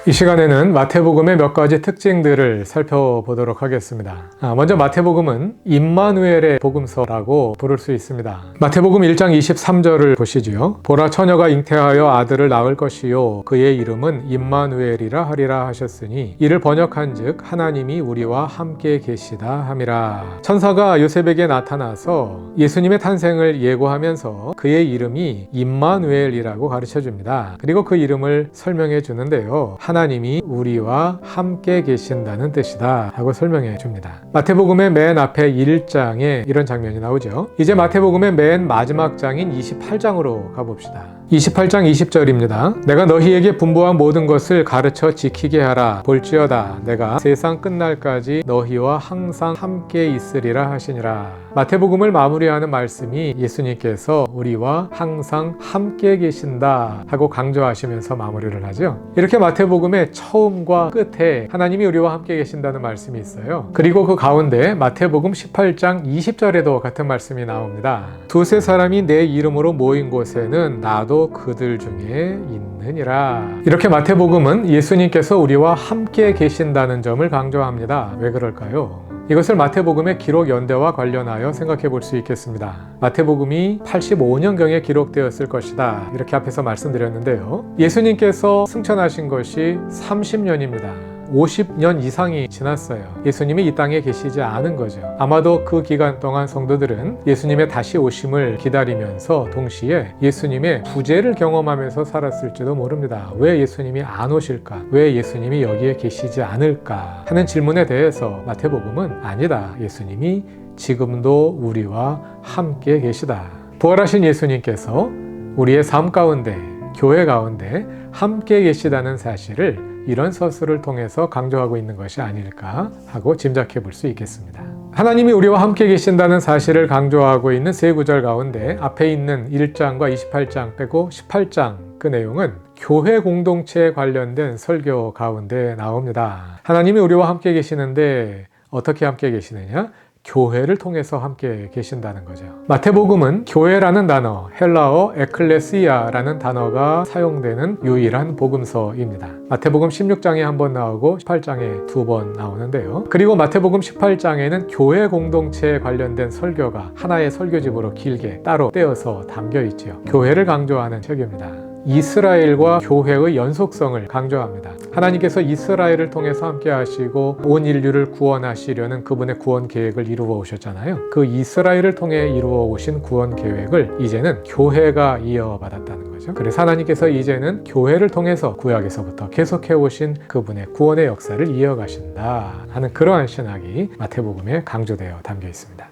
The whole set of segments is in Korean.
이 시간에는 마태복음의 몇 가지 특징들을 살펴보도록 하겠습니다. 먼저 마태복음은 임마누엘의 복음서라고 부를 수 있습니다. 마태복음 1장 23절을 보시지요. 보라, 처녀가 잉태하여 아들을 낳을 것이요 그의 이름은 임마누엘이라 하리라 하셨으니 이를 번역한즉 하나님이 우리와 함께 계시다 함이라. 천사가 요셉에게 나타나서 예수님의 탄생을 예고하면서 그의 이름이 임마누엘이라고 가르쳐줍니다. 그리고 그 이름을 설명해 주는데요. 하나님이 우리와 함께 계신다는 뜻이다 하고 설명해 줍니다. 마태복음의 맨 앞에 1장에 이런 장면이 나오죠. 이제 마태복음의 맨 마지막 장인 28장으로 가봅시다. 28장 20절입니다. 내가 너희에게 분부한 모든 것을 가르쳐 지키게 하라. 볼지어다 내가 세상 끝날까지 너희와 항상 함께 있으리라 하시니라. 마태복음을 마무리하는 말씀이 예수님께서 우리와 항상 함께 계신다 하고 강조하시면서 마무리를 하죠. 이렇게 마태복음의 처음과 끝에 하나님이 우리와 함께 계신다는 말씀이 있어요. 그리고 그 가운데 마태복음 18장 20절에도 같은 말씀이 나옵니다. 두세 사람이 내 이름으로 모인 곳에는 나도 그들 중에 있느니라. 이렇게 마태복음은 예수님께서 우리와 함께 계신다는 점을 강조합니다. 왜 그럴까요? 이것을 마태복음의 기록 연대와 관련하여 생각해 볼 수 있겠습니다. 마태복음이 85년경에 기록되었을 것이다 이렇게 앞에서 말씀드렸는데요. 예수님께서 승천하신 것이 30년입니다. 50년 이상이 지났어요. 예수님이 이 땅에 계시지 않은 거죠. 아마도 그 기간 동안 성도들은 예수님의 다시 오심을 기다리면서 동시에 예수님의 부재를 경험하면서 살았을지도 모릅니다. 왜 예수님이 안 오실까? 왜 예수님이 여기에 계시지 않을까? 하는 질문에 대해서 마태복음은 아니다. 예수님이 지금도 우리와 함께 계시다. 부활하신 예수님께서 우리의 삶 가운데, 교회 가운데 함께 계시다는 사실을 이런 서술을 통해서 강조하고 있는 것이 아닐까 하고 짐작해 볼 수 있겠습니다. 하나님이 우리와 함께 계신다는 사실을 강조하고 있는 세 구절 가운데 앞에 있는 1장과 28장 빼고 18장 그 내용은 교회 공동체에 관련된 설교 가운데 나옵니다. 하나님이 우리와 함께 계시는데 어떻게 함께 계시느냐? 교회를 통해서 함께 계신다는 거죠. 마태복음은 교회라는 단어, 헬라어 에클레시아라는 단어가 사용되는 유일한 복음서입니다. 마태복음 16장에 한 번 나오고 18장에 두 번 나오는데요. 그리고 마태복음 18장에는 교회 공동체에 관련된 설교가 하나의 설교집으로 길게 따로 떼어서 담겨 있지요. 교회를 강조하는 책입니다. 이스라엘과 교회의 연속성을 강조합니다. 하나님께서 이스라엘을 통해서 함께 하시고 온 인류를 구원하시려는 그분의 구원 계획을 이루어 오셨잖아요. 그 이스라엘을 통해 이루어 오신 구원 계획을 이제는 교회가 이어받았다는 거죠. 그래서 하나님께서 이제는 교회를 통해서 구약에서부터 계속해 오신 그분의 구원의 역사를 이어가신다 하는 그러한 신학이 마태복음에 강조되어 담겨 있습니다.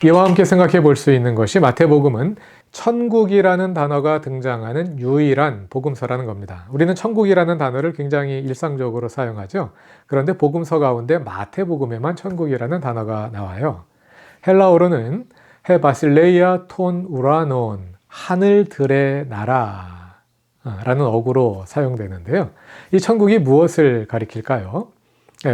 이와 함께 생각해 볼 수 있는 것이 마태복음은 천국이라는 단어가 등장하는 유일한 복음서라는 겁니다. 우리는 천국이라는 단어를 굉장히 일상적으로 사용하죠. 그런데 복음서 가운데 마태복음에만 천국이라는 단어가 나와요. 헬라어로는 헤바실레이아 톤 우라논, 하늘들의 나라 라는 어구로 사용되는데요. 이 천국이 무엇을 가리킬까요?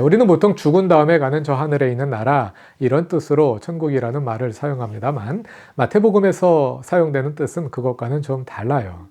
우리는 보통 죽은 다음에 가는 저 하늘에 있는 나라 이런 뜻으로 천국이라는 말을 사용합니다만 마태복음에서 사용되는 뜻은 그것과는 좀 달라요.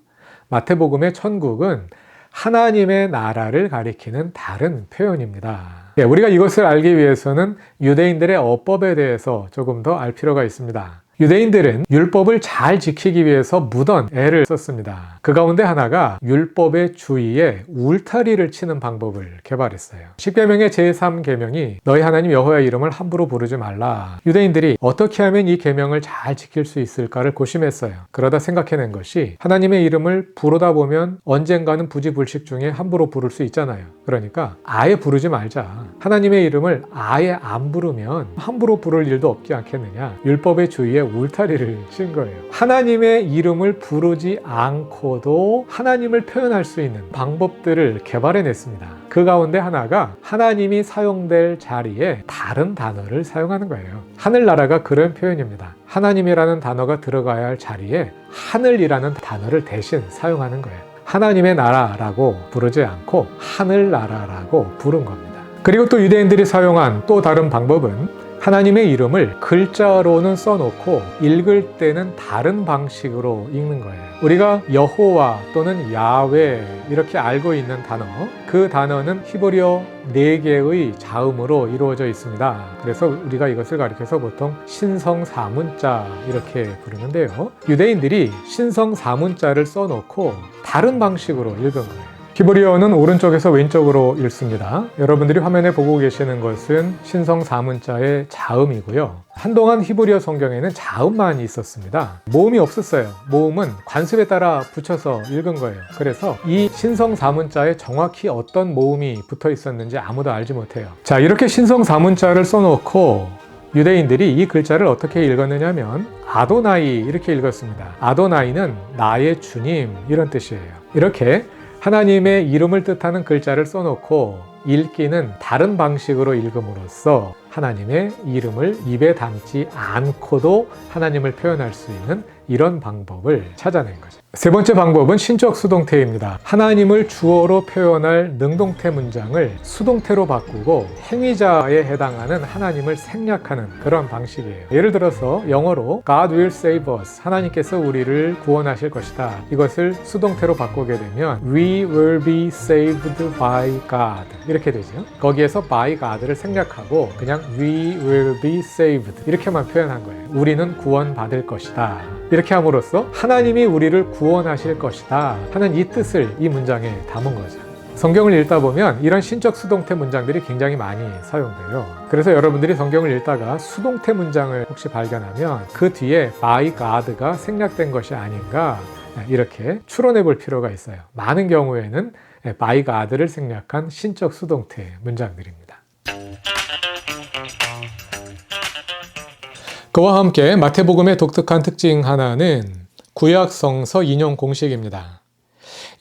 마태복음의 천국은 하나님의 나라를 가리키는 다른 표현입니다. 우리가 이것을 알기 위해서는 유대인들의 어법에 대해서 조금 더 알 필요가 있습니다. 유대인들은 율법을 잘 지키기 위해서 무던 애를 썼습니다. 그 가운데 하나가 율법의 주위에 울타리를 치는 방법을 개발했어요. 10계명의 제3계명이 너희 하나님 여호와의 이름을 함부로 부르지 말라. 유대인들이 어떻게 하면 이 계명을 잘 지킬 수 있을까를 고심했어요. 그러다 생각해낸 것이 하나님의 이름을 부르다 보면 언젠가는 부지불식 중에 함부로 부를 수 있잖아요. 그러니까 아예 부르지 말자. 하나님의 이름을 아예 안 부르면 함부로 부를 일도 없지 않겠느냐. 율법의 주위에 울타리를 친 거예요. 하나님의 이름을 부르지 않고도 하나님을 표현할 수 있는 방법들을 개발해냈습니다. 그 가운데 하나가 하나님이 사용될 자리에 다른 단어를 사용하는 거예요. 하늘나라가 그런 표현입니다. 하나님이라는 단어가 들어가야 할 자리에 하늘이라는 단어를 대신 사용하는 거예요. 하나님의 나라라고 부르지 않고 하늘나라라고 부른 겁니다. 그리고 또 유대인들이 사용한 또 다른 방법은 하나님의 이름을 글자로는 써놓고 읽을 때는 다른 방식으로 읽는 거예요. 우리가 여호와 또는 야훼 이렇게 알고 있는 단어, 그 단어는 히브리어 4개의 자음으로 이루어져 있습니다. 그래서 우리가 이것을 가리켜서 보통 신성사문자 이렇게 부르는데요. 유대인들이 신성사문자를 써놓고 다른 방식으로 읽은 거예요. 히브리어는 오른쪽에서 왼쪽으로 읽습니다. 여러분들이 화면에 보고 계시는 것은 신성사문자의 자음이고요. 한동안 히브리어 성경에는 자음만 있었습니다. 모음이 없었어요. 모음은 관습에 따라 붙여서 읽은 거예요. 그래서 이 신성사문자에 정확히 어떤 모음이 붙어 있었는지 아무도 알지 못해요. 자, 이렇게 신성사문자를 써놓고 유대인들이 이 글자를 어떻게 읽었느냐면 아도나이 이렇게 읽었습니다. 아도나이는 나의 주님 이런 뜻이에요. 이렇게 하나님의 이름을 뜻하는 글자를 써놓고 읽기는 다른 방식으로 읽음으로써 하나님의 이름을 입에 담지 않고도 하나님을 표현할 수 있는 이런 방법을 찾아낸 거죠. 세 번째 방법은 신적 수동태입니다. 하나님을 주어로 표현할 능동태 문장을 수동태로 바꾸고 행위자에 해당하는 하나님을 생략하는 그런 방식이에요. 예를 들어서 영어로 God will save us, 하나님께서 우리를 구원하실 것이다. 이것을 수동태로 바꾸게 되면 We will be saved by God 이렇게 되죠. 거기에서 by God를 생략하고 그냥 We will be saved 이렇게만 표현한 거예요. 우리는 구원받을 것이다. 이렇게 함으로써 하나님이 우리를 구원하실 것이다 하는 이 뜻을 이 문장에 담은 거죠. 성경을 읽다 보면 이런 신적 수동태 문장들이 굉장히 많이 사용돼요. 그래서 여러분들이 성경을 읽다가 수동태 문장을 혹시 발견하면 그 뒤에 by God가 생략된 것이 아닌가 이렇게 추론해 볼 필요가 있어요. 많은 경우에는 by God를 생략한 신적 수동태 문장들입니다. 그와 함께 마태복음의 독특한 특징 하나는 구약성서 인용 공식입니다.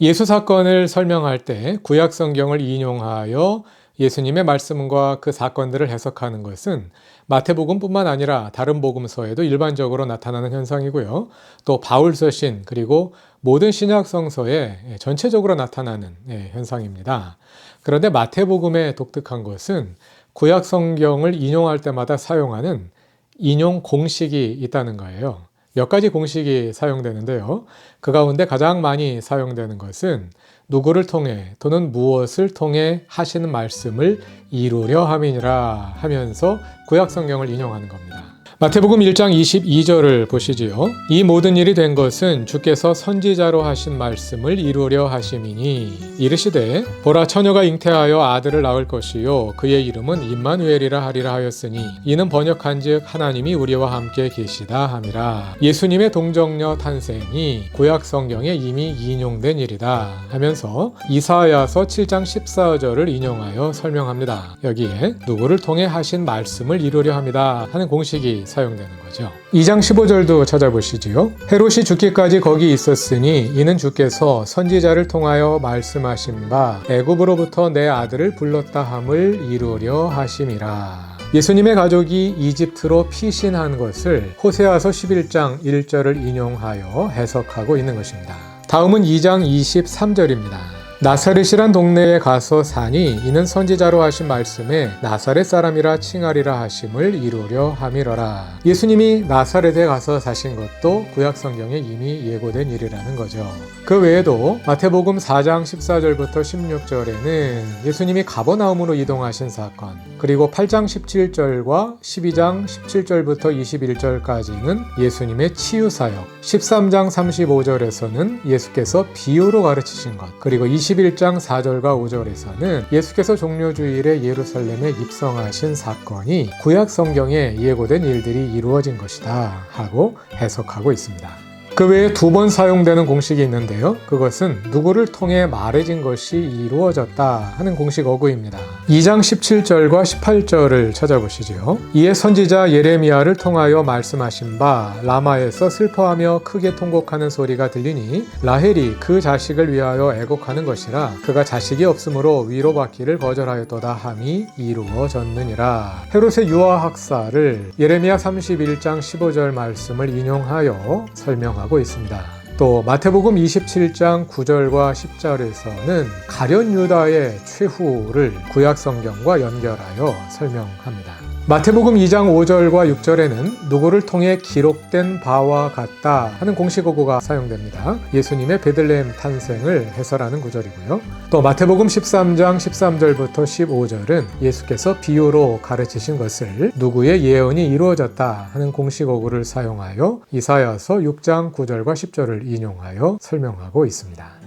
예수 사건을 설명할 때 구약성경을 인용하여 예수님의 말씀과 그 사건들을 해석하는 것은 마태복음뿐만 아니라 다른 복음서에도 일반적으로 나타나는 현상이고요. 또 바울서신 그리고 모든 신약성서에 전체적으로 나타나는 현상입니다. 그런데 마태복음의 독특한 것은 구약성경을 인용할 때마다 사용하는 인용 공식이 있다는 거예요. 몇 가지 공식이 사용되는데요. 그 가운데 가장 많이 사용되는 것은 누구를 통해 또는 무엇을 통해 하시는 말씀을 이루려 함이니라 하면서 구약성경을 인용하는 겁니다. 마태복음 1장 22절을 보시지요. 이 모든 일이 된 것은 주께서 선지자로 하신 말씀을 이루려 하심이니 이르시되 보라 처녀가 잉태하여 아들을 낳을 것이요 그의 이름은 임마누엘이라 하리라 하였으니 이는 번역한즉 하나님이 우리와 함께 계시다 함이라. 예수님의 동정녀 탄생이 구약 성경에 이미 인용된 일이다 하면서 이사야서 7장 14절을 인용하여 설명합니다. 여기에 누구를 통해 하신 말씀을 이루려 합니다 하는 공식이 사용되는 거죠. 2장 15절도 찾아보시지요. 헤롯이 죽기까지 거기 있었으니 이는 주께서 선지자를 통하여 말씀하신 바 애굽으로부터 내 아들을 불렀다 함을 이루려 하심이라. 예수님의 가족이 이집트로 피신한 것을 호세아서 11장 1절을 인용하여 해석하고 있는 것입니다. 다음은 2장 23절입니다. 나사렛이란 동네에 가서 사니 이는 선지자로 하신 말씀에 나사렛 사람이라 칭하리라 하심을 이루려 함이러라. 예수님이 나사렛에 가서 사신 것도 구약 성경에 이미 예고된 일이라는 거죠. 그 외에도 마태복음 4장 14절부터 16절에는 예수님이 가버나움으로 이동하신 사건, 그리고 8장 17절과 12장 17절부터 21절까지는 예수님의 치유 사역, 13장 35절에서는 예수께서 비유로 가르치신 것, 그리고 21장 4절과 5절에서는 예수께서 종료주일에 예루살렘에 입성하신 사건이 구약 성경에 예고된 일들이 이루어진 것이다 하고 해석하고 있습니다. 그 외에 2번 사용되는 공식이 있는데요. 그것은 누구를 통해 말해진 것이 이루어졌다 하는 공식 어구입니다. 2장 17절과 18절을 찾아보시죠. 이에 선지자 예레미야를 통하여 말씀하신 바 라마에서 슬퍼하며 크게 통곡하는 소리가 들리니 라헬이 그 자식을 위하여 애곡하는 것이라 그가 자식이 없으므로 위로받기를 거절하였도다 함이 이루어졌느니라. 헤롯의 유아학살을 예레미야 31장 15절 말씀을 인용하여 설명하고 있습니다. 또 마태복음 27장 9절과 10절에서는 가룟 유다의 최후를 구약 성경과 연결하여 설명합니다. 마태복음 2장 5절과 6절에는 누구를 통해 기록된 바와 같다 하는 공식어구가 사용됩니다. 예수님의 베들레헴 탄생을 해설하는 구절이고요. 또 마태복음 13장 13절부터 15절은 예수께서 비유로 가르치신 것을 누구의 예언이 이루어졌다 하는 공식어구를 사용하여 이사야서 6장 9절과 10절을 인용하여 설명하고 있습니다.